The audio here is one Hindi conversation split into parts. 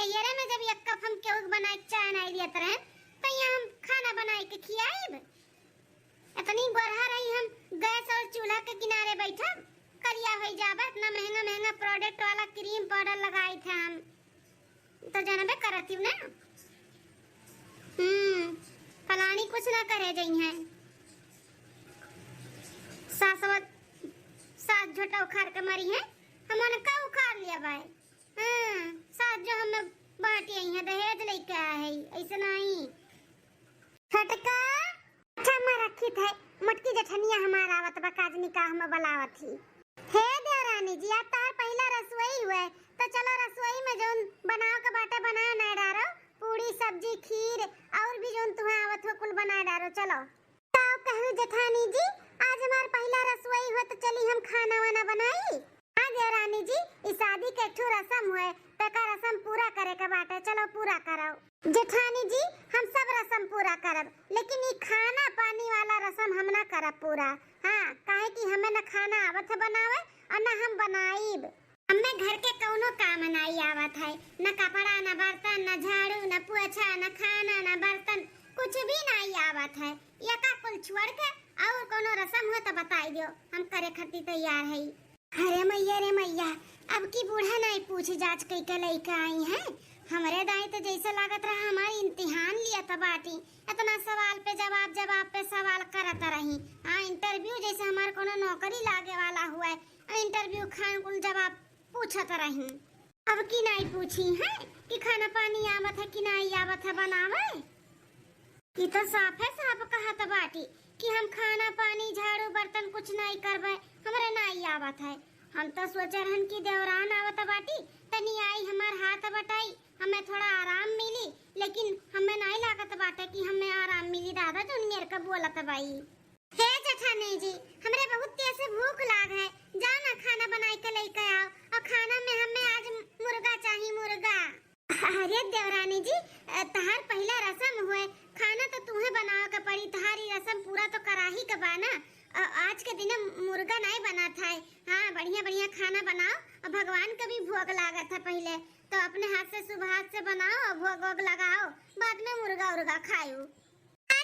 नैयरे में जब एक कप हम केहू बनाए चाय नहीं दिया तरह तो यहाँ हम खाना बनाए के खियाएब। इतनी गोरहा रही हम गैस और चूल्हा के किनारे बैठा करिया हो जाबे। इतना महंगा महंगा प्रोडक्ट वाला क्रीम पाउडर लगाई थे हम तो जानबे करती ना। फलानी कुछ ना करे जई है सास झोटा उखाड़ के मरी है हमने का उखाड़ लिया भाई। सास जो हमें बांटी आई है दहेज लेके आया है ऐसे नहीं फटका अच्छा मैं रखी थे मटकी जठनिया हमारा आवत बा काज निकाह में बुलावत थी। हे देवरानी जी आप तार पहला रसोई हुए तो चलो रसोई में जोन बनाओ के बाटे बनाओ ना डारो पूरी सब्जी खीर और भी जोन तुम्हें आवत हो कुल बना डारो। चलो तो कहूं जेठानी जी आज हमार पहला रसोई हो तो चली हम खाना वाना बनाई। हाँ देवरानी जी इस शादी के ठो रस्म हुए तका रस्म पूरा करे के बाटे चलो पूरा कराओ। जेठानी जी हम सब रस्म पूरा करब लेकिन ये खाना पानी वाला रस्म हम ना करब पूरा। हाँ काहे कि हमें न खाना आवत है बनावे और न हम बनाईब। हमें घर के कौनो काम नहीं आवत है न कपड़ा न बर्तन न झाड़ू न पोछा न खाना न बर्तन कुछ भी नहीं आवत है। या का कुल छोड़ के और कोनो रस्म हो तो बताई दियो हम करे खातिर तैयार है। अरे मैया रे मैया अब की बूढ़ा नहीं पूछ जांच कई के लेके आई है हमरे दाई तो जैसे लागत रहा हमारी इम्तिहान लिया था बाटी इतना सवाल पे जवाब पे सवाल करत रही। हाँ इंटरव्यू जैसे हमारे कोनो नौकरी लागे वाला हुआ है इंटरव्यू खान कुल जवाब पूछत रही। अब की नहीं पूछी है कि खाना पानी आवत है कि नहीं आवत है बनावे कि तो साफ है साफ कहा था बाटी कि हम खाना पानी झाड़ू बर्तन कुछ नहीं करबे हमरे नहीं आवत है। हम तो सोच रहन की देवरान आवत बाटी तनी आई हमार हाथ बटाई हमें थोड़ा आराम मिली लेकिन हमें नहीं लागत बाटे कि हमें आराम मिली। दादा जो मेरे का बोलत भाई हे जेठानी जी हमरे बहुत तेज से भूख लाग है जाओ ना खाना बनाई के लेके आओ और खाना में हमें आज मुर्गा चाहिए मुर्गा। अरे देवरानी जी तहार पहला रस्म हुए खाना तो तुम्हें बनाओ के पड़ी तहारी रस्म पूरा तो कराही के बा ना। आज के दिन मुर्गा नहीं बना था। हाँ बढ़िया बढ़िया खाना बनाओ और भगवान का भी भोग लागा था पहले तो अपने हाथ से शुभ हाथ से बनाओ और भोग वोग लगाओ बाद में मुर्गा उर्गा खाओ।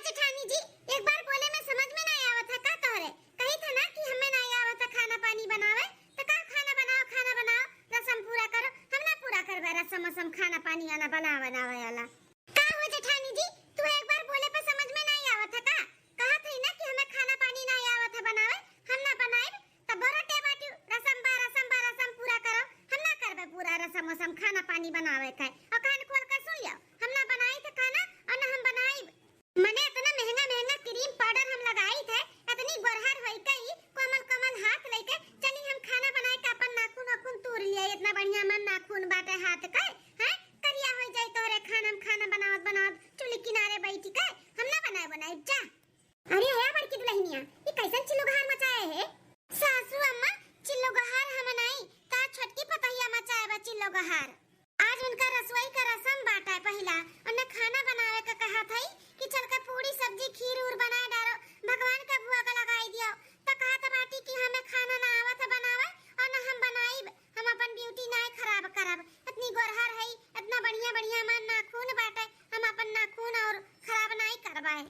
जेठानी जी एक बार बोले में समझ में नहीं आवत था का तोरे कही था ना कि हमें नहीं आवत था खाना पानी बनावे तो का खाना बनाओ रस्म पूरा करो हम ना पूरा करबे रस्म खाना पानी वाला बनावे वाला का हो जेठानी जी तू एक बार बोले पे समझ में नहीं आवत था का कहा थी ना कि हमें खाना पानी नहीं आवत है बनावे हम ना बनाए तब बरोटे बाटी रस्म पूरा करो हम ना करबे पूरा रस्म खाना पानी बनावे का और कान खोल कर सुन लियो हम ना बनाई थे खाना और ना हम बनाई मने इतना महंगा क्रीम पाउडर हम लगाई थे इतनी गोरहर होई कई कोमल हाथ लेके चली हम खाना बनाए का अपन नाखून तोड़ लिया इतना बढ़िया मन नाखून बाटे हाथ का हैं करिया हो जाए तोरे खाना बनावत चूल्हे किनारे बैठी के हम ना बनाए जा। अरे है बड़की दुल्हनिया ये कैसन चिल्लोगहार मचाए है सासू अम्मा चिल्लोगहार हम नहीं ता छोटकी पतैया मचाए बा चिल्लोगहार। आज उनका रसोई का रस्म बाटा है पहला और न खाना बनावे का कहा था कि चल के पूरी सब्जी खीर उर बनाए डालो भगवान का भुआ का लगाई दियो तो कहा था बाटी कि हमें खाना ना आवत है बनावे और न हम बनाई हम अपन ब्यूटी नहीं खराब करब इतनी गोरहर है इतना बढ़िया मन नाखून बाटे हम अपन नाखून और खराब नहीं करवाए।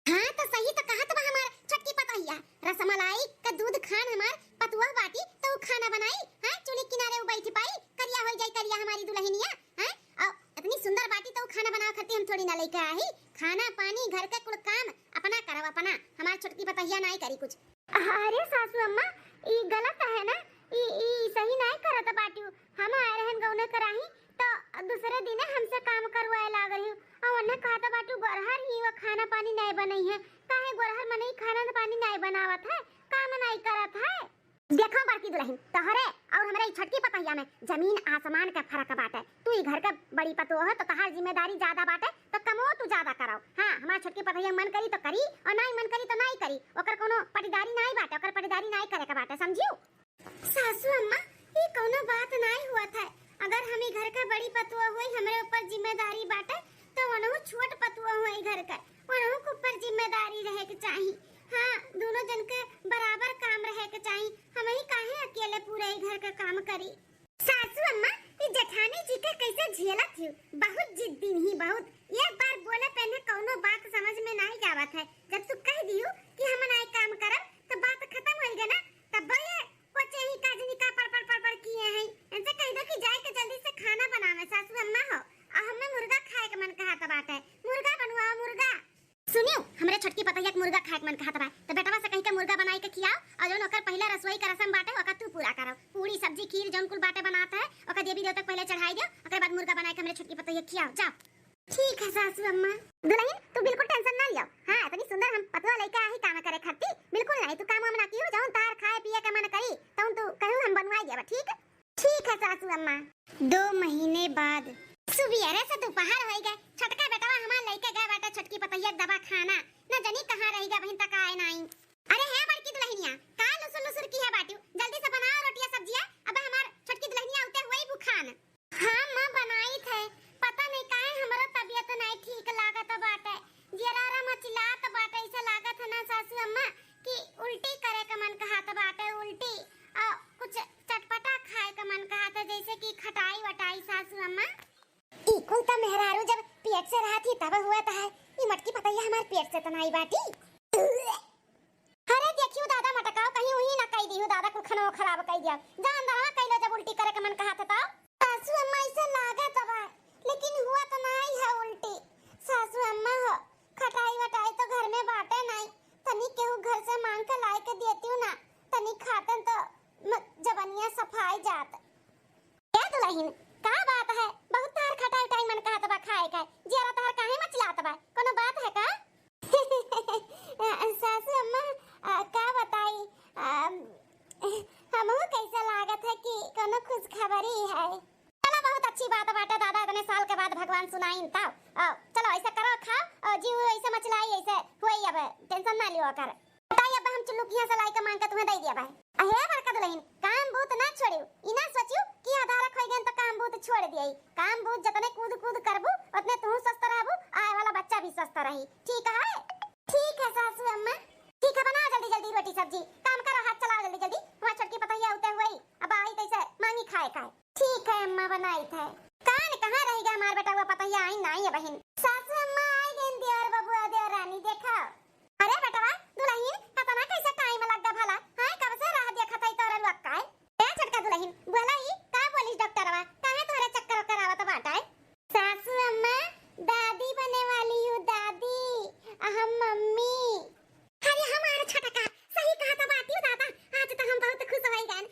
हाँ तो सही तो कहा था हमार छोटकी पतैया रसमलाई का दूध खान हमार पतुआ बाटी तो खाना बनाई। हां चूल्हे किनारे बैठी पाई करिया हो जाए करिया हमारी दुल्हनिया। हां और इतनी सुंदर बाटी तो खाना बनाओ खाती हम थोड़ी ना लेके आई खाना पानी घर का कुल काम अपना करब अपना हमार छोटकी पतैया नहीं करी कुछ। अरे सासू अम्मा ई गलत है ना ई सही नहीं करत बाटी हम आए रहन गौने कराही तो दूसरे दिन हमसे काम करवाए लाग रही और उन्हें कहा था बाटू गोरहर ही वो खाना पानी नहीं बनाई है काहे गोरहर मने खाना पानी नहीं बनावत है काम नहीं करत है। देखो बड़की दुल्हन तोहरे और हमारे छोटकी पतैया में जमीन आसमान का फर्क बाटे। तू ही घर का बड़ी पतो है तो तहार जिम्मेदारी ज्यादा बाटे तो कमो तू ज्यादा कराओ। हां हमार छोटकी पतैया मन करी तो करी और नहीं मन करी तो नहीं करी ओकर कोनो पटीदारी नहीं बाटे ओकर पटीदारी नहीं करे का बाटे समझियो। सासू अम्मा ये कोनो बात नहीं हुआ था अगर हमी घर का बड़ी पतुआ हुई हमरे ऊपर जिम्मेदारी बाटे तो वनहु छोट पतुआ हुई घर का वनहु के ऊपर जिम्मेदारी रहे के चाहिए। हाँ दोनों जन के बराबर काम रहे के चाहिए हम ही काहे अकेले पूरे घर का काम करी। सासू अम्मा ये जेठानी जी के कैसे झेलत हूँ, बहुत जिद्दी नहीं बहुत। एक बार बोले पे ने कौनो बात समझ में नहीं जावत है। जब तू कह दियो कि हम नाई काम करब तो बात खत्म हो गई ना। तब ये कोचे ही काजनी का पड़ किए हैं। इनसे कह दो कि जाए के जल्दी से खाना बनावे सासू अम्मा हो। और हमें मुर्गा खाए के मन कहत बाटे, मुर्गा बनवाओ मुर्गा। सुनियो हमरे छोटकी पतैया के मुर्गा खाए के मन कहत बा, तो बेटवा से कहि के मुर्गा बनाई के खियाओ। और जौन ओकर पहला रसोई का रसम बाटे ओका तू पूरा करो। पूरी सब्जी खीर जौन कुल बाटे बनाता है ओका देवी देवता पहले चढ़ाई दो, ओकर बाद मुर्गा बनाई के हमरे छोटकी पतैया खियाओ जाओ। ठीक है सासू अम्मा। दुल्हन तू बिल्कुल टेंशन ना लियो। हां इतनी सुंदर हम पतवा लेके आही काम करे खाती बिल्कुल नहीं। तू काम हम ना कियो जौन तार खाए पिए के मन करी तौन तू कहू हम बनवाई देबा। ठीक है ठीक है सासू अम्मा। 2 महीने बाद सुबेरे से दोपहर हो गए। छोटका बेटवा हमार लेके गए बेटा छोटकी पतैया दवा खाना। न जानी कहां रह गया बहन तक आए नहीं। अरे है बड़की दुल्हनिया का लुसुर की है बाटू, जल्दी से बनाओ रोटियां सब्जियां। अब हमार छोटकी दुल्हनिया उते हुई बुखान। हां मां बनाई थे, पता नहीं काहे हमरो तबीयत नहीं ठीक लागत बाटे। जरा मचलात बाटे ऐसा लागत है ना सासू अम्मा कि उल्टी करे का मन कहत बाटे। उल्टी और कुछ चटपटा खाए का मन कहत है जैसे कि खटाई वटाई सासू अम्मा। इकुल त मेहरारू जब पेट से रहा थी तब हुआ था। ये मटकी पतैया हमार पेट से तनाई बाटी। अरे देखियो दादा मटकाओ कहीं वही ना कह दियो दादा को खाना खराब कर दिया। जा अंदर कह लो जब उल्टी करे के मन कहत था। सासू अम्मा ऐसे लागत बा लेकिन हुआ तो नहीं है उल्टी। सासू अम्मा हो खटाई वटाई तो घर में बाटे नहीं, तनी केहू घर से मांग के लाए के देती हूं ना, तनी खातन तो जबनिया सफाई जात। क्या दुल्हन का बात है, बहुत तार खटाई वटाई मन कहत बा खाए का। जरा तार काहे मचलात बा, कोनो बात है का? सासू अम्मा का बताई हमहू कैसा लागत है कि कोनो खुश खबरी है। चलो बहुत अच्छी बात बाटे दादा इतने साल के बाद भगवान सुनाई तब। चलो ऐसा करो खाओ और जीव ऐसे मचलाई ऐसे होई। अब टेंशन ना लियो कर। बताइए अब हम चुल्लू किया से लाई के मांग के तुम्हें दे दिया भाई। अहे बड़का दुल्हन काम बूत ना छोड़ियो। इना सोचियो कि आधा रख होई गन तो काम बूत छोड़ दियई। काम बूत जतने कूद कूद करबू उतने तू स्वस्थ रहबू, आए वाला बच्चा भी स्वस्थ रही। ठीक है ठीक है सासू अम्मा। ठीक है बनाओ जल्दी जल्दी रोटी सब्जी, काम करो हाथ चलाओ जल्दी जल्दी। हमार छोटकी पतैया उते हुई अब आई कैसे मांगी खाए खाए। ठीक है अम्मा बनाई थे। कान कहां रह गया हमार बेटा हुआ पतैया आई नहीं है बहन। सासू अम्मा आई गन देवर बबुआ देवर रानी देखो। अरे बेटवा दुल्हन पता ना कैसे टाइम लग गया भला। हां कब से राह देखत है तोरे लक्का है। ए छोटका दुल्हन बोलाई का बोलिस डॉक्टरवा काहे तोरे चक्कर करावत बाटा है। सासू अम्मा दादी बने वाली हूं दादी, हम मम्मी। अरे हमारे छोटका सही कहा तो बाती दादा। आज तो हम बहुत खुश हो गए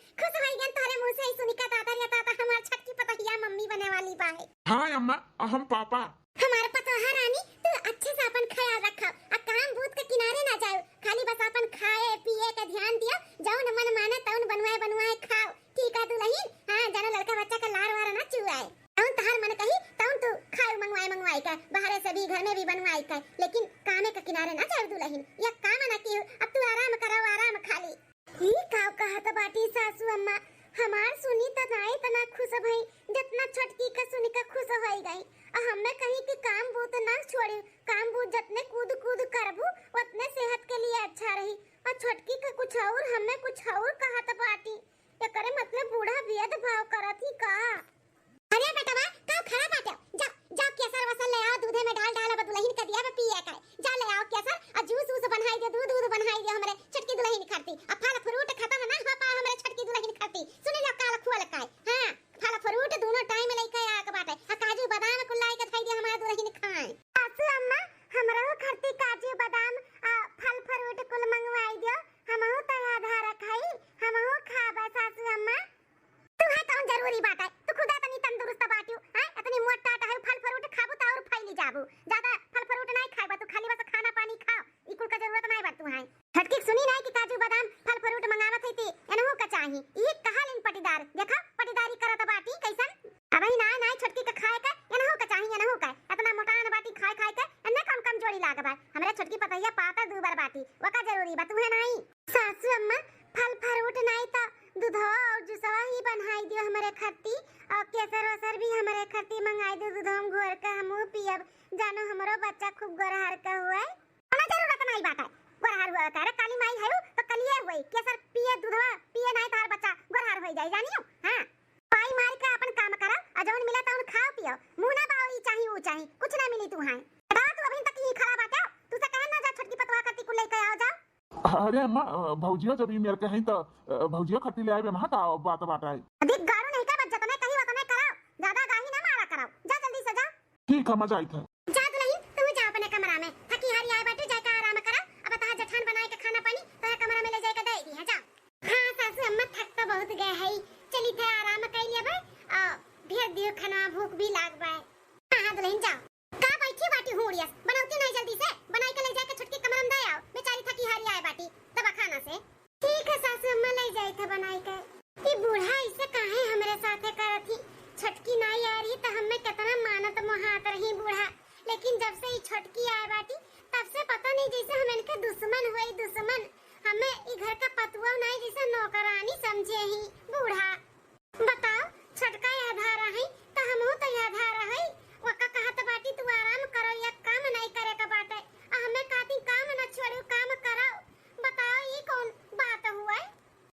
तोरे मुंह से ही सुनी का दादा या दादा हमार छटकी पतैया मम्मी बने वाली बा है। हां अम्मा हम पापा। हमारे पतोहा रानी तू अच्छे से अपन ख्याल रखो और काम भूत के किनारे ना जाओ। खाली बस अपन खाए पिए का ध्यान दियो, जौन मन माने तौन बनवाए खाओ। ठीक है दुल्हन? हां जानो लड़का बच्चा का लार वार ना चुआए। तौन तहार मन कही तौन तू खाओ मंगवाए का, बाहर से भी घर में भी बनवाए का, लेकिन कामे के किनारे ना जाओ दुल्हन। या काम ना कियो अब तू आराम करो आराम खाली। ही काव कहत बाटी सासू अम्मा। हमार सुनी त नाई तना खुश भई जितना छोटकी का सुनी का खुश होई गई। हमें कहीं कि काम बूत ना छोड़ी, काम बूत जितने कूद कूद करबू उतने सेहत के लिए अच्छा रही। और छोटकी का कुछ और हमें कुछ और कहत बाटी। एकरे मतलब बूढ़ा भेद भाव करत ही का। अरे बेटवा का खड़ा बाटे, जा जा केसर वसल ले आओ, दूधे में डाल अब दुल्हन का दिया में पिए का। जा ले आओ केसर और जूस वूस बनाई दे, दूध बनाई दे हमरे छोटकी दुल्हन खाती। अब फल फ्रूट खाता है ना पापा हमरे छोटकी दुल्हन खाती। सुन ले काल खुआ लकाय। हां फल फ्रूट दोनों टाइम लेके आ के बाटे। आ काजू बादाम कुल लाई के खाई दे हमार दुल्हन खाए। सासू अम्मा हमरा खाती काजू बादाम फल फ्रूट कुल मंगवाई दियो। हमहु त आधा रखाई हमहु खाबा सासू अम्मा। तू है तो जरूरी बात है, तू खुदा तनी तंदुरुस्त बाटियो। हां इतनी मोटा है फल फ्रूट खाबू त और फैली जाबू। ज्यादा फल फ्रूट नहीं खाबा तू खाली बस खाना पानी खाओ। ई कुल का जरूरत नहीं बा तू है। छटकी सुनी नहीं कि काजू बादाम फल फ्रूट मंगावत हई ती एनहु का चाही। ई कहालिन पटीदार देखा पटीदारी करत बाटी कैसन। अब ही ना छटकी का खाए का एनहु का चाही एनहु का। इतना मोटान बाटी खाए के एने कम जोड़ी लागबा। हमरे छोटकी पतैया पाता दू बार बाटी वका जरूरी बा तू है नहीं। सासू अम्मा फल फ्रूट नहीं त दूधवा और जूसवा ही बनाई दियो हमरे खत्ती और केसर वसर भी हमरे खत्ती मंगाई दो। दूध हम घोर का हमहु पियब, जानो हमरो बच्चा खूब गोरहर का हुआ है। ना जरूरत नहीं बाटा गोरहर हुआ का। काली माई है तो कलिए हुई केसर पिए दूधवा पिए नहीं तार बच्चा गोरहर हो जाई जानियो। हां पाई मार के अपन काम करा और जौन मिला तौन खाओ लियो मुंह ना बाओ ई चाही ऊ चाही कुछ ना मिली तू हां बताओ तू अभी तक ही खड़ा बाटे तू से कहे ना जा छोटकी पतवा कती कुल लेके आओ जा। अरे अम्मा भौजिया जब मेरे कहीं तो भौजिया खट्टी ले आए महा का बात है। अधिक गारू नहीं का बच्चा तुम्हें कहीं वतने कराओ ज्यादा गाही ना मारा कराओ जा जल्दी से जा। ठीक है मजा आई था। जा दुल्हन तू जा अपने कमरा में थकी हारी आए बैठे जाके आराम करा अब तहां जठान बनाए के खाना पानी तहां कमरा में ले जाके दे दी है जा। हां सासू अम्मा थक तो बहुत गए है चली थे आराम कर लिया भाई भेज दियो खाना भूख भी लाग बाय। हां दुल्हन जा का बैठी बाटी हुड़िया बनाउती नहीं जल्दी से बनाई के ले जाके छुटकी कमरा में दे आओ बेचारी थकी हारी आए बाटी दवा खाना से। ठीक है सासू अम्मा ले जाई थे बनाई के ई बूढ़ा इसे काहे हमरे साथे करथी छटकी नहीं आ रही तो हमें कितना मानत मोहात रही बूढ़ा लेकिन जब से ये छटकी आए बाटी तब से पता नहीं जैसे हम इनके दुश्मन हुए दुश्मन हमें ई घर का पतुआ नहीं जैसे नौकरानी समझे ही बूढ़ा। बताओ छटका आधार है तो हमहू तो आधार है वका कहत बाटी तू आराम करो या काम नहीं करे का बाटे हमें काती काम न छोड़ो काम करो। बताओ ये कौन बात हुआ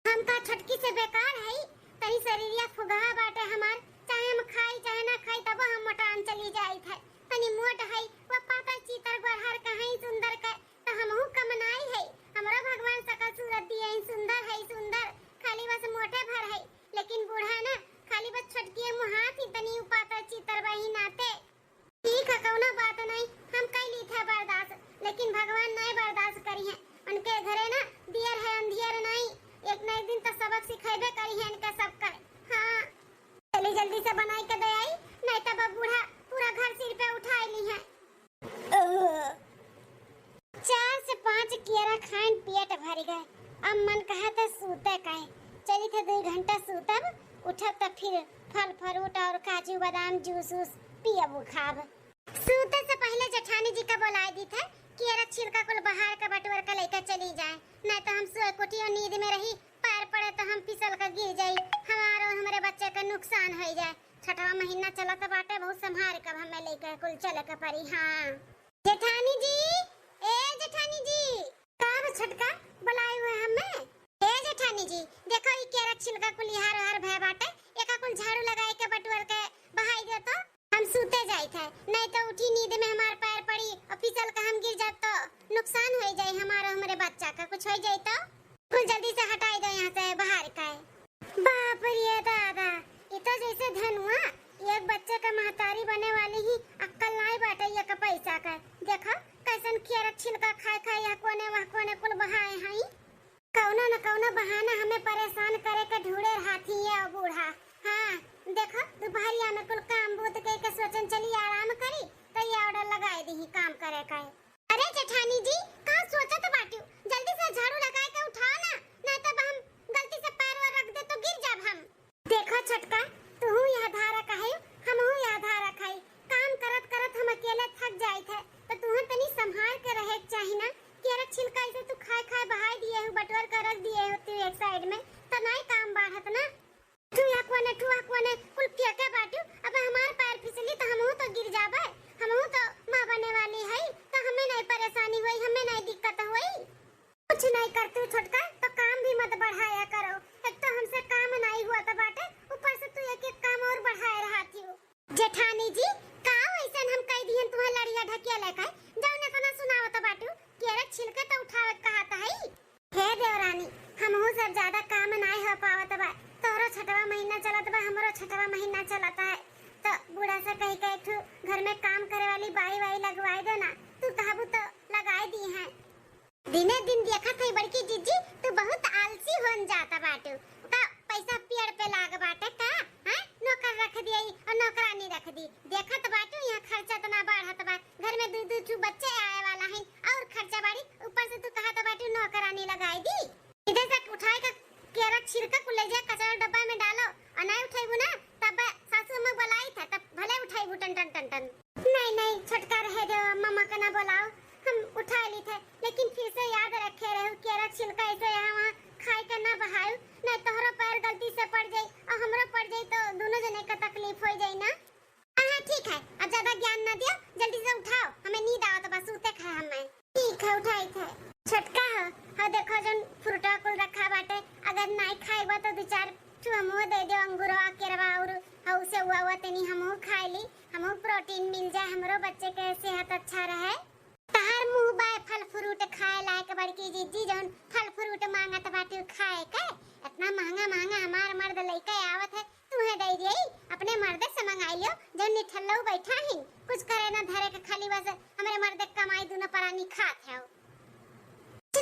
हम का छटकी से बेकार है तनी शरीरिया फुगा बाटे हमार चाहे हम खाई चाहे ना खाई तब हम मटान चली जाई थे तनी मोट है वो पाता चीतर गढ़हर कहीं सुंदर के तो हमहू कम नहीं है हमरा भगवान सकल सूरत दिए सुंदर है सुंदर खाली बस मोटे भर है लेकिन बूढ़ा ना खाली बस छटकी मुहात ही तनी पाता चीतर वही नाते। ठीक है कौनो बात नहीं हम कई ली थे बर्दाश्त लेकिन भगवान नहीं बर्दाश्त करी है उनके घरे ना दियर है अंधियर नहीं एक न एक दिन तो सबक सिखाइबे करी है इनका सब कर। हां चली जल्दी से बनाई के दे आई नहीं तो बूढ़ा पूरा घर सिर पे उठा ली है। 4 से 5 केरा खान पेट भर गए अब मन कहा था सूते काहे चली थे 2 घंटा सूतब उठब तो फिर फल फ्रूट और काजू बादाम जूस पियब खाब। सूते से पहले जेठानी जी का बुलाए दी था केरा छिलका कुल बाहर का बटवर का लेकर चली जाए नहीं तो हम सोए कुटी और नींद में रही पैर पड़े तो हम फिसल कर गिर जाई हमारा और हमारे बच्चे का नुकसान हो जाए। छठवा महीना चला तो बाटे बहुत संभाल कर हमें लेकर कुल चले का परी। हाँ जेठानी जी ए जेठानी जी कब छटका बुलाए हुए हमें ए जेठानी जी देखो ये केरा छिलका कुल हार हार भय बाटे एका कुल झाड़ू लगाए के बटवर के बहाई दे तो हम सूते जाए थे नहीं तो उठी नींद में हमार पैर पड़ी और फिसल का हम गिर जात तो नुकसान हो जाए हमारा हमारे बच्चा का कुछ हो जाए तो कुल जल्दी से हटाई दो यहाँ से बाहर का। बाप रे दादा ये तो जैसे धनुआ एक बच्चे का महतारी बने वाली ही अक्कल नहीं बाटे ये का पैसा का देखो कैसन खेर छिलका खाए खाए या कोने वह कोने कुल बहाए हई कौनो न कौनो बहाना हमें परेशान करे के ढूंढे हाथी है बूढ़ा। हाँ देखो दोपहरिया में कुल काम बूत के सोचन चली आराम करी तो ये ऑर्डर लगाए दी काम करे का। अरे जेठानी जी कहां सोचत बाटू जल्दी से झाड़ू लगाए के उठाओ ना नहीं तो हम गलती से पैर वर रख दे तो गिर जाब हम। देखो छटका तू यह धारा काहे हमहू यह धारा खाई काम करत करत हम अकेले थक जाई थे तो तू तनी संभाल के रहे चाहिए ना केरा छिलका ऐसे तू खाए खाए बहाई दिए हो बटवर कर रख दिए हो तू एक साइड में तो नहीं काम बढ़त ना ठुआ कोने कुल फेंके बाटू अब हमार पैर फिसली तो हमहू तो गिर जाबे हमहू तो मां बने वाली है तो हमें नहीं परेशानी हुई हमें नहीं दिक्कत हुई कुछ नहीं करते छोटका तो काम भी मत बढ़ाया करो एक तो हमसे काम नहीं हुआ तो बाटे ऊपर से तू एक एक काम और बढ़ाए रहती हो। जेठानी जी का ऐसन हम कह दिहन तुम्हारे लड़िया ढकिया लेकर जाओ ने तना सुनाओ तो बाटू केरा छिलके तो उठावे कहता है हे देवरानी हमहू सब ज्यादा काम नहीं हो पावत बा तोरो छठवा महीना चलत बा हमरो छठवा महीना चलता है तो बूढ़ा से कह के तू घर में काम करे वाली बाई वाई लगवाई दो ना तू कहबू तो लगाई दी है। दिने दिन देखा थे बड़की जीजी तू बहुत आलसी होन जाता बाटू का पैसा पेड़ पे लाग बाटे का हैं नौकर रख दिए और नौकरानी रख दी देखत बाटू यहाँ खर्चा तो ना बढ़त बा घर में दू बच्चे आए वाला है और खर्चा बाड़ी ऊपर से तू कहत बाटू नौकरानी लगाई दी इधर से उठाए का केरा छिलका को ले जा कचरा डब्बा में डालो और नहीं उठाइबू ना तब सासू अम्मा बुलाई था तब भले उठाइबू टन टन टन टन नहीं छटका रहे दो मम्मा का ना बुलाओ हम उठा ली थे लेकिन फिर से याद रखे रहे केरा छिलका ऐसे यहाँ वहाँ खाए के ना बहायो नहीं तोहरो पैर गलती से पड़ जाए और हमरो पड़ जाए तो दोनों जने का तकलीफ हो जाए ना। हाँ ठीक है अब ज्यादा ज्ञान ना दियो जल्दी से उठाओ हमें नींद आओ तो बस उते खा हमें। ठीक है उठाई थे छटका हो हाँ देखो जन फ्रूटा कुल रखा बाटे अगर नहीं खाएबा तो 2-4 चुआ मुंह दे दो अंगूरवा केरवा और उसे हलवा हुआ तनी हमहू खाई ली, हमहू प्रोटीन मिल जाए, हमरो बच्चे के सेहत अच्छा रहे। तार मुंह बाय फल फ्रूट खाए लायक बड़की जीजी जौन फल फ्रूट मांगत बाटी खाए के, इतना महंगा महंगा हमार मर्द लइका आवत है, तुम्हें दे दिए अपने मर्द से मंगाई लियो जौन निठल्लऊ बैठा ही कुछ करे ना धरे के, खाली बस हमरे मर्द कमाई दुनो परानी खात है।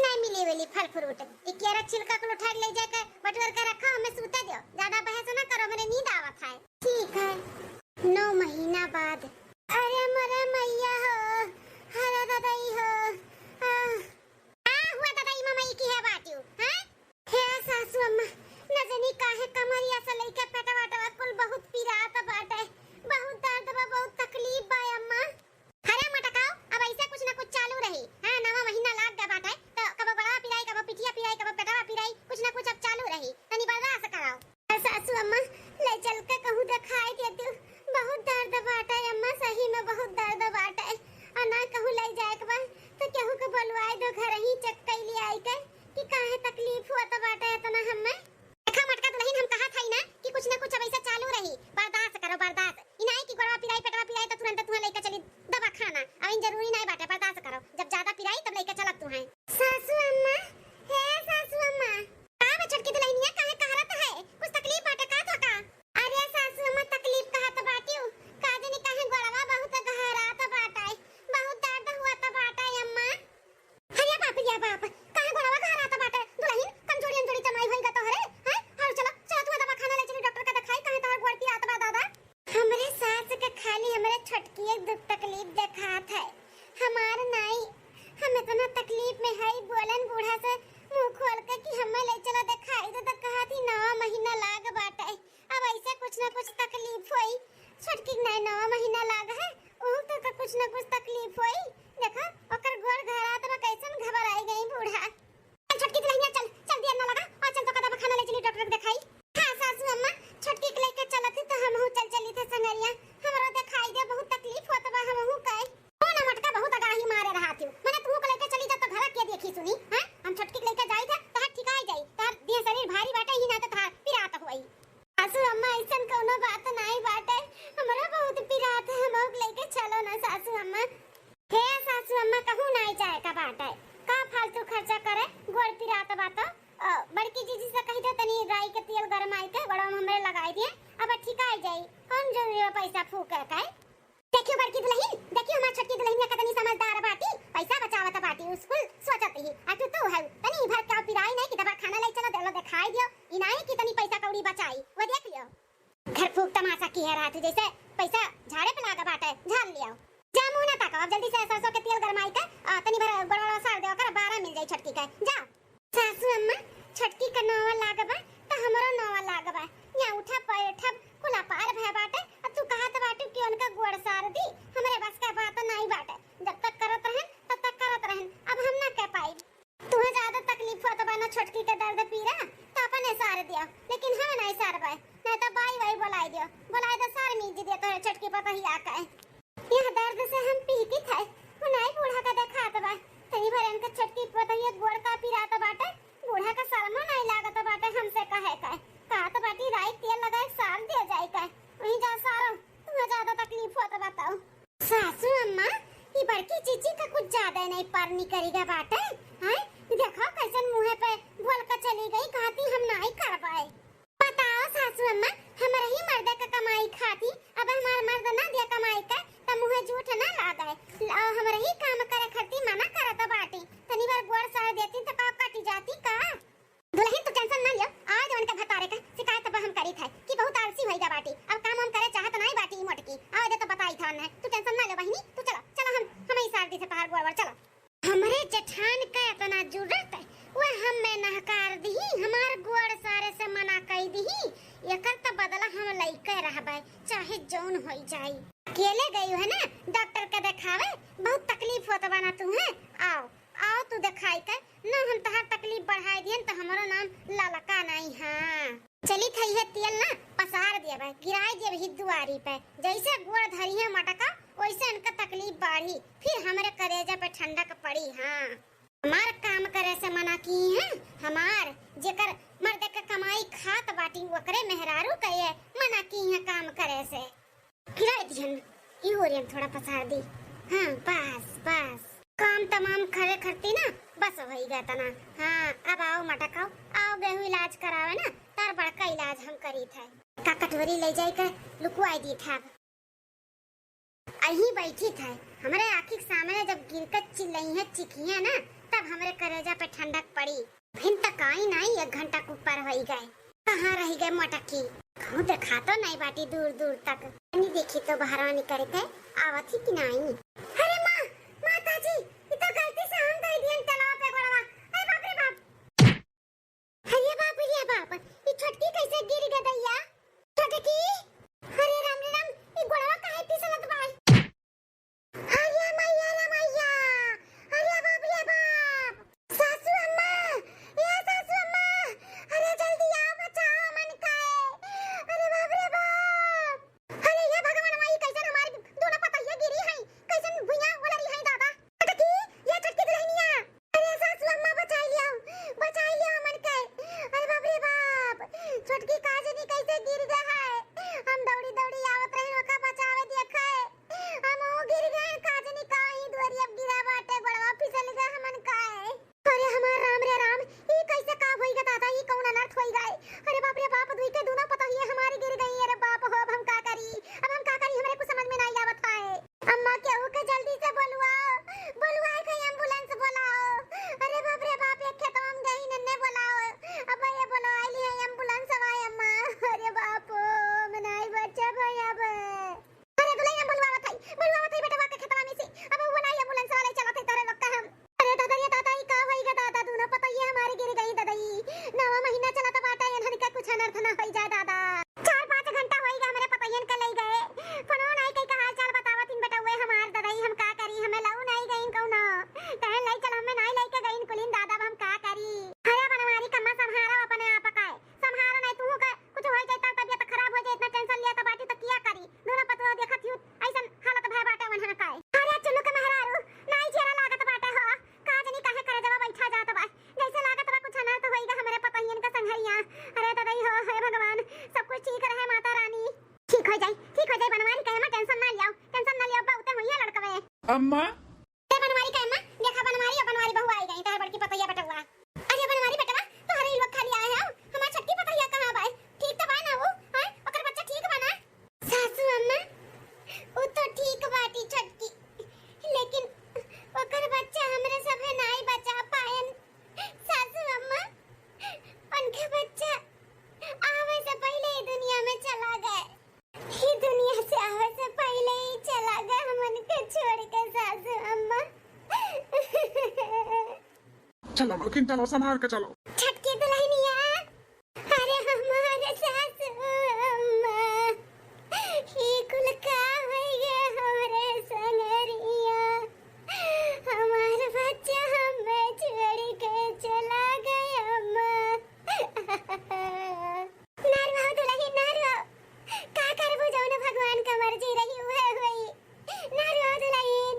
नहीं मिली वाली फल फ्रूट एक यार छिलका को उठा ले जाकर बटवर कर रखो, हमें सूते दो, ज्यादा बहस ना करो, मेरे नींद आवत है। ठीक है 9 महीना बाद, अरे मरे मैया हो, अरे दादाई हो, हुआ दादाई मामा की है बाटियो, हैं हे सासू अम्मा न जानी काहे कमरिया से लेके पेट वाटवा कुल बहुत पीरात बाटे, बहुत दर्द बा, बहुत तकलीफ बा अम्मा। अरे मटकाओ अब ऐसे कुछ ना कुछ चालू रही, हां 9वां महीना लाग गया बाटे, तो कब बड़ा पिराई, कब पिठिया पिराई, कब पेटवा पिराई, कुछ ना कुछ अब चालू रही, तनी बर्दाश्त कराओ। सासू अम्मा ले चल के कहूं दिखाई देती, बहुत दर्द बाटे अम्मा, सही में बहुत दर्द बाटे, और ना कहूं ले जाए के बाद तो केहू के बोलवाई दो घर ही चेक कैली आई के कि काहे तकलीफ हुआ तो बाटे इतना हमें। देखा मटका दुल्हन हम कहा था ना कि कुछ ना कुछ अब ऐसा चालू रही, बर्दाश्त करो बर्दाश्त, इनाई की गोड़वा पिराई पेटवा पिराई तो तुरंत तुहा लेके चली दवा खाना, अब जरूरी नहीं बाटे, बर्दाश्त करो, जब ज्यादा पिराई तब लेके चलत तुहा। सासू अम्मा हे सासू अम्मा का बछड़ की दुल्हनिया काहे कहरत है, कुछ तकलीफ बाटे का तो का? अरे सासू अम्मा तकलीफ कहा तो बाटियो, का जाने काहे गोड़वा बहुत गहरा तो बाटे, बहुत दर्द हुआ तो बाटे अम्मा। अरे बाप रे बाप, काहे गोड़वा गहरा तो बाटे, दुल्हन कमजोरी अंजोरी तमाई होइगा तोहरे, हैं और चलो चलो तू दवा खाना ले चली डॉक्टर का दिखाई, काहे तोहर गोड़ पिरात बा दादा। हमरे सास के खाली हमरे छटकी एक दुख तकलीफ देखात है, हमार नाई हम इतना तकलीफ में है, बोलन बूढ़ा से मुंह खोल के कि हमें ले चलो दिखाई दे, तो कहा थी 9वां महीना लाग बाटे, अब ऐसे कुछ ना कुछ तकलीफ होई, छटकी नहीं 9वां महीना लाग है, ओ तो कुछ ना कुछ तकलीफ होई, देखा ओकर गोड़ घरा तो कैसन घबराई गई बूढ़ा। छटकी दुल्हनिया चल चल देर ना लगा, और चल तो कदा खाना ले चली डॉक्टर को दिखाई। हां सासू अम्मा छटकी के लेके चलत तो हमहू चल चली थे संगरिया, हमरो दिखाई दे बहुत तकलीफ होत बा, हमहू कहे ओ ना मटका बहुत अगाही मारे रहा थी, माने तू को लेके चली जा तो घर के देखी सुनी, हैं हम छटकी के लेके जाई थे तहार ठिकाई जाई, तार देह शरीर भारी बाटे ही ना तो तार पिरात होई। सासू अम्मा ऐसन कोनो बात नहीं बाटे, हमरा बहुत पिरात है, हमहू लेके चलो ना सासू अम्मा। हे सासू अम्मा कहूं नहीं जाए का बाटे, का फालतू खर्चा करे, गोड़ पिरात बात, बड़की जीजी से कही दे तनी राई के तेल गरमाई के बड़ा हमरे लगाई दिए, अब ठिकाई जाई, हम जरूरी पैसा फूके के। देखियो बड़की दुल्हन, देखियो हमार छोटकी दुल्हनिया कितनी समझदार बाटी, पैसा बचावत बाटी, उसकुल सोचत ही आ तू है तनी भर का पिराई नहीं कि दवा खाना ले चलो देलो दिखाई दियो, इनाई कितनी पैसा कौड़ी बचाई वो देख लियो। घर फूक तमाशा की है रात जैसे पैसा झाड़े पे लागा बाटे, झाड़ लियो, जा मुंह ना ताको, अब जल्दी से सरसों के तेल गरमाई के तनी भर बड़ा सार देओ कर 12 मिल जाई छटकी के, जाओ। सासू अम्मा छटकी का 9वां लागबा त हमरो 9वां लागबा, या उठा बैठा कुला पार भय बाटे, अब तू कहत बाटे कि उनका गोड़ सार दी, हमरे बस का बात नहीं बाटे, जब तक करत रहन तब तक करत रहन, अब हम ना कह पाई। तुहे ज्यादा तकलीफ होत बा ना छटकी के दर्द पीरा तो अपने सार दियो, लेकिन हम नहीं सारबे, नहीं तो बाई बाई बोलाई दियो, बोलाई दो सार मीज दियो तो छटकी पता ही आका है। यह दर्द से हम पीती थे, उनाई बूढ़ा का देखात बा, तनी भर इनका छटकी पता ही गोड़ का पिरात बाटे, बूढ़ा का शर्म नहीं लागत बाटे हमसे कहे का, कहत बाटी राई तेल लगाए सार दे जाए का, वहीं जा सारो, तुम्हें ज्यादा तकलीफ होत बताओ। सासू अम्मा ये बड़की चीची का कुछ ज्यादा नहीं परनी करेगा बाटे, हैं देखो कैसन मुंह पे बोल के चली गई, कहती हम नहीं कर पाए। बताओ सासू अम्मा हमारे ही मर्द का कमाई खाती, अब हमारा मर्द ना दिया कमाई का त मुंह झूठ ना लागे, हमारे ही काम करे खरती मना करत बाटी, तनी बार गोड़ सार देती तो का कटी जाती का। दुल्हन तू टेंशन ना लियो, आज उनके भतारे का शिकायत अब हम करी थे कि बहुत आलसी होइगा बाटी, अब काम हम करे चाहत नहीं बाटी ई मोटकी, आज तो बताई था ने, तू टेंशन ना ले बहिनी, तू चलो चलो हम ही सार दी से तहार गोड़ चलो। हमरे जेठान का इतना जरूरत है वो हम में नहकार दी, हमार गोड़ सारे से मना कई दी, एकर त बदला हम लइके रहबे चाहे जौन होई जाई। अकेले गई है ना डॉक्टर के दिखावे, बहुत तकलीफ होत बना तू है, आओ आओ तू दिखाई के ना, हम तहार तकलीफ बढ़ाई दियन तो हमारा नाम ललका नहीं। हां चली थई है तेल ना पसार देबे, गिराई देबे ही दुआरी पे, जैसे गोड़ धरी है मटका वैसे इनका तकलीफ बढ़ी, फिर हमरे कलेजा पे ठंडक पड़ी। हां हमार काम करे से मना की है। हमार जेकर मर्द के कमाई खात बाटी ओकरे मेहरारू कहे मना की है काम करे से। खिलाई दिहन ई ओरियन थोड़ा पसार दी। हां बस बस काम तमाम खरे खरती ना बस वही गया तना। हाँ अब आओ मटकाओ आओ गेहूं इलाज करावे ना तार बड़का इलाज हम करी थे। का कटोरी ले जाई के लुकवाई दी था। अही बैठी थे हमरे आँखी के सामने जब गिर कर चिल्लाई है चिकी है ना तब हमरे करेजा पे ठंडक पड़ी। फिर तक आई नहीं 1 घंटा के ऊपर हो गए। कहाँ रह गए मटकी कहूँ देखा तो नहीं बाटी दूर दूर तक नहीं देखी तो बाहर निकल के आवत ही कि नहीं। अरे माँ माताजी ये तो गलती से हम दे दियन तालाब पे गोड़वा। अरे बाप रे बाप। अरे बाप ये छटकी कैसे गिर गई दैया छटकी। अरे राम रे राम ये गोड़वा काहे फिसलत बा। अरे मैया रे मैया अरे बाप रे बाप। सासू अम्मा ये सासू अम्मा अरे जल्दी आओ बचाओ मन का। अरे बाप रे बाप। अरे ये भगवान माई कैसे हमारी दोनों पतैया गिरी है कैसे भुइया उलरी है दादा। छटकी ये छटकी दुल्हनिया। अरे सासू अम्मा बचा लिया मन के। अरे बाप रे बाप छटकी काजनी कैसे गिर गया है। हम दौड़ी दौड़ी आवत रहे ओका बचावे देखे हम ओ गिर गए काजनी का ही दुआरी अब गिरा बाटे गोड़वा फिसल गया हमन का। अरे हमार राम रे राम ई कैसे का होई गा दादा ई कौन अनर्थ होई गए। अरे बाप रे बाप दुई के दोनों पतैया हमारी गिर गई। अरे बाप हो अब हम का करी हमरे को समझ में नहीं आवत है। अम्मा केहू के जल्दी से बुलवाए के एम्बुलेंस बुलाओ। अरे बाप रे बाप एक खेत में गई नन्ने बुलाओ। अब ये बोलो आईली है एम्बुलेंस आए अम्मा। अरे बाप मैं नहीं बच्चा भाई अब। अरे दुल्हन बुलवावत है बेटा के खेतवा में से अब वो नहीं एम्बुलेंस वाले चलत है तारे लोग का हम। अरे दादा ये दादा ई का होई गा दादा दोनों पतैया हमारी गिर गई दादा ई 9वां महीना चला तो बाटा यन का कुछ अनर्थ ना होई जाए दादा। 4-5 घंटा होई गा हमारे पतैयन के ले गए फोन नहीं कई का हाल चाल बतावत इन बेटा हुए हमार दादा ई हम का करी हमें लऊ नहीं गईन कौनो कहन लाई चल हमें नहीं लेके गईन कुलीन दादा हम का करी। अरे बनवारी कम्मा संभारो अपने आप का संभारो नहीं तू का कुछ हो जाए तबियत खराब हो जाए इतना टेंशन लिया तो बाटी तो किया करी दोनों पतवा देखत हूं ऐसन हालत भय बाटे वनहन का। अरे चुल्लू के मेहरारू नहीं चेहरा लागत बाटे हो काजनी काहे करे जब बैठा जात बा जैसे लागत बा कुछ अनर्थ होईगा हमरे पतैयन का संघरिया। अरे दादा हो हे भगवान सब कुछ ठीक रहे माता रानी ठीक हो जाए बनवारी का टेंशन ना लियो बहुते होइया लड़कवे। अम्मा ए बनवारी का अम्मा देखा बनवारी बहू आई गई तार बड़की पतैया बटवा। अरे बनवारी बेटवा तोहरे लोग खाली आए हो हमार छटकी पतैया कहां बा ठीक तो बा ना वो हैं ओकर बच्चा ठीक बा ना। सासू अम्मा वो तो ठीक बाटी छटकी लेकिन ओकर बच्चा हमरे सभे नहीं बचा पाएन। सासू अम्मा उनके बच्चा आवे से पहले ही दुनिया में चला गए। ही दुनिया से आवे से पहले ही चला गया हमन के छोड़ के सासू अम्मा। चलो मलकिन चलो संभाल के चलो। छटकी दुल्हनिया अरे हमारे सासू अम्मा ही कुल का होई गे हमरे संगरिया हमार बच्चा हमें छोड़ के चला गया अम्मा। नारवा दुल्हन नारवा का करबो जौन भगवान का मर्जी रही उहे होई। नारवा दुल्हन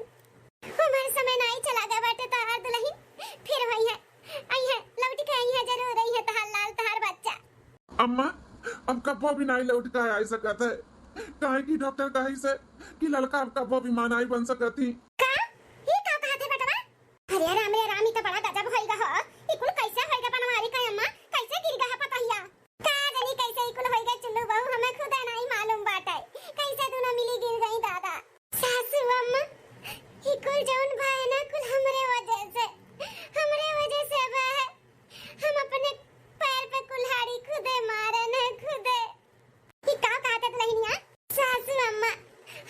हमार समय नहीं चला गया बाटे तोहार दुल्हन फिर होई है आई है लौट के आई है जरूर आई है तोहार लाल तोहार बच्चा। अम्मा अब कब्बो भी नहीं लौट के आ सकत है काहे की डॉक्टर कही से कि लड़का अब कब्बो भी मां नहीं बन सकती। का ये का कहते बेटवा। अरे राम रे राम ई तो बड़ा गजब होइगा हो ई कुल कैसे होइगा बनवारी का अम्मा कैसे गिर गया पतैया का जानी कैसे ई कुल होइगा चुल्लू बहू हमें खुद नहीं मालूम बाटे कैसे दोनों मिली गिर गई दादा। सासू अम्मा ई कुल जौन भाई ना कुल हमरे वजह से बा हम अपने पैर पे कुल्हाड़ी खुदे मारन है खुदे। ई का कहते दुल्हनिया। सासू अम्मा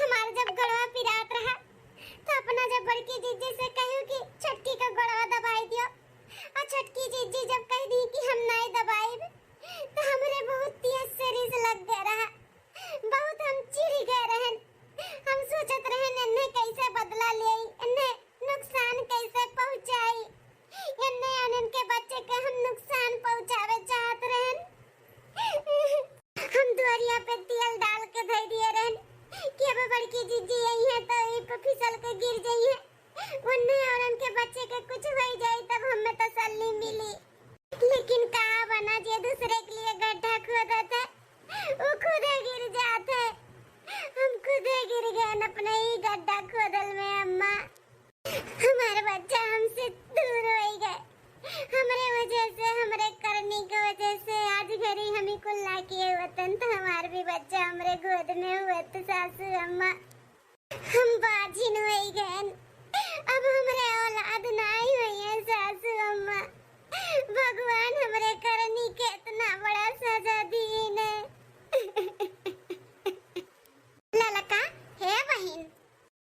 हमार जब गड़वा पिरात रहा तो अपना जब बड़की जीजी से कहूं कि छटकी का गड़वा दबाई दियो और छटकी जीजी जब कह दी कि हम नहीं दबाइब तो हमरे बहुत तेज से रिस लग गया रहा बहुत हम चिढ़ गए रहन। हम सोचत रहन इन्हें कैसे बदला ले इन्हें नुकसान कैसे पहुंचाई इन्हें उनके बच्चे के हम नुकसान पहुंचावे चाहत रहन। हम दुआरिया पे तेल डाल के धर दिए रहन कि अब बड़की जीजी आई है तो ई पे फिसल के गिर जाई है उन्हें और उनके बच्चे के कुछ हो जाए तब हमें तसल्ली मिली। लेकिन कहा बना जे दूसरे के लिए गड्ढा खोदता है वो खुद गिर जाता है। हम खुद गिर गए अपने ही गड्ढा खोदल में अम्मा। हमारे बच्चा हमसे दूर हो गए। हमारे वजह से हमारे करने की वजह से आज घरी हमें कुल्ला किए वतन तो हमारे भी बच्चा हमारे गोद में हुआ तो सासू अम्मा हम बाजिन हो गए। अब हमारे औलाद नहीं हुई है सासू अम्मा। भगवान हमारे करनी के इतना बड़ा सजा दिए ने। ललका हे बहन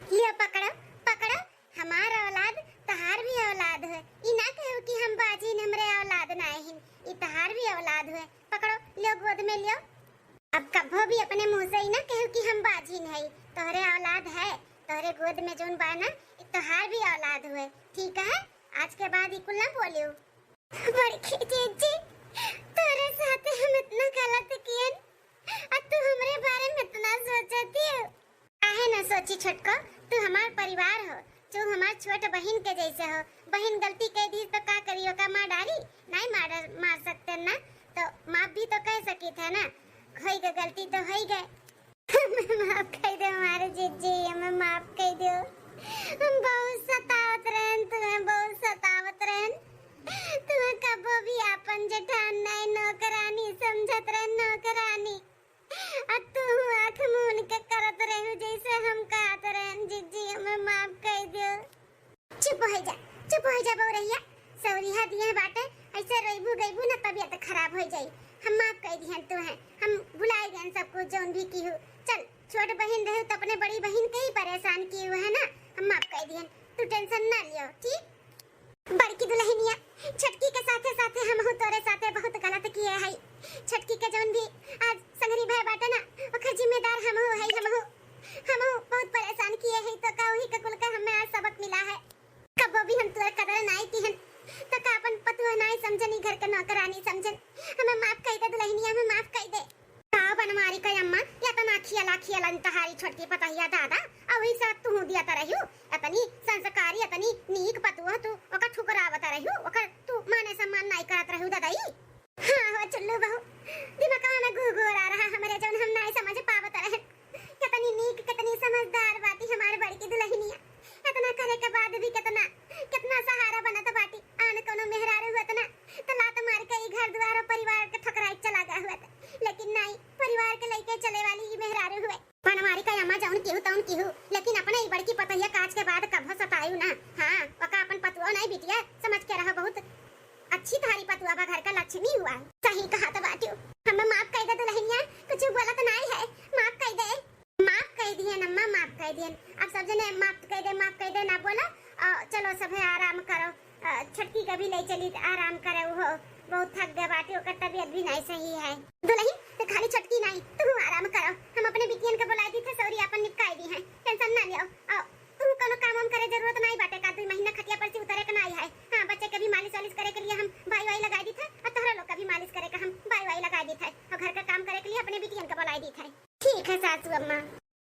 लियो पकड़ो पकड़ो हमारा औलाद तहार भी औलाद है। ई ना कहो कि हम बाजी ने हमरे औलाद ना है। ई तहार भी औलाद है। पकड़ो लियो गोद में लियो। अब कभो भी अपने मुंह से ही ना कहो कि हम बाजी नहीं। तोहरे औलाद है तोहरे गोद में जोन बा ना तोहार भी औलाद हुए। ठीक है आज के बाद ई कुल ना बोलियो। बड़की जीजी तोरे साथ हम इतना गलत किए और तू हमरे बारे में इतना सोचती है। काहे ना सोची छोटको तू हमार परिवार हो। जो हमार छोट बहन के जैसे हो। बहन गलती कर दी तो का करियो का मार डाली नहीं मार सकते ना तो माफ भी तो कह सकी थे ना। होई गई गलती तो होई गए। माफ कर दो हमारे जीजी हमें माफ कर दो। हम बहुत सतावत रहन तुम्हें बहुत सतावत रहन। तुम्हें कबो भी अपन जेठान नहीं नौकरानी समझत रहन नौकरानी। अब तू आँख मूंद के करत रहू जैसे हम कहत रहन। जीजी हमें माफ कर दो। चुप हो जा बौरैया सौरिया दिए बाटे ऐसे रोइबू गइबू ना तबीयत खराब हो जाई। हम माफ कर दिहन तू है हम भुलाए गए सब कुछ जोन भी की हो। चल छोट बहन रहे तो अपने बड़ी बहन के ही परेशान की हुआ है ना। हम माफ कर दिहन तू टेंशन ना लियो ठीक। बड़की दुल्हनिया छटकी के साथे साथे हम हो तोरे साथे बहुत गलत किए है। छटकी के जोन भी आज संगरी भाई बाटे ना ओकर जिम्मेदार हम हो बहुत परेशान किए है तो का वही का कुल का हमें आज सबक मिला है। कबो भी हम तोर कदर नहीं किहन तो का अपन पतुआ नहीं समझनी घर के नौकरानी समझन। हमें माफ कर दे दुल्हनिया हमें माफ कर दे। का बनमारी का अम्मा या तो नाखिया लाखिया लंतहारी छोटकी पतहिया दादा और वही सब तू दिया त रहियो अपनी संस्कारी अपनी नीक पतुआ तू ओका ठुकरावत रहियो ओकर तू माने सम्मान नहीं करत रहियो दादाई। हां हो चुल्लू बहू दिमाग में घुघुर आ रहा हमारे जौन हम नहीं समझ पावत रहे। कितनी नीक कितनी समझदार बाती हमारे बड़की दुल्हनिया। इतना करे के बाद भी कितना सहारा बनत बाटी। आन कोनो मेहरारू हुत ना तो लात मार के घर द्वार और परिवार के ठकराई चला गया हुआ। लेकिन नहीं परिवार के लेके चले वाली ही मेहरारू हुए। बनवारी का अम्मा जौन केहू तौन केहू लेकिन अपने ही बड़की पतैया काज के बाद कभो सतायू ना। हां ओका अपन पतुआ नहीं बिटिया समझ के रहा बहुत अच्छी थारी पतुआ बा घर का लक्ष्मी हुआ। सही कहा तो बाटियो हमें माफ कर दे दुल्हनिया कुछ गलत नहीं है माफ कर दे। माफ कर दिए अम्मा माफ कर दिए। अब सब जने माफ कर दे ना बोला चलो सब आराम करो। छटकी का भी ले चली आराम करे वो बहुत थक गए बाटी ओकर तबीयत भी नहीं सही है। दुल्हन तो खाली छटकी नहीं तू आराम करो। हम अपने बिटियन के बुलाई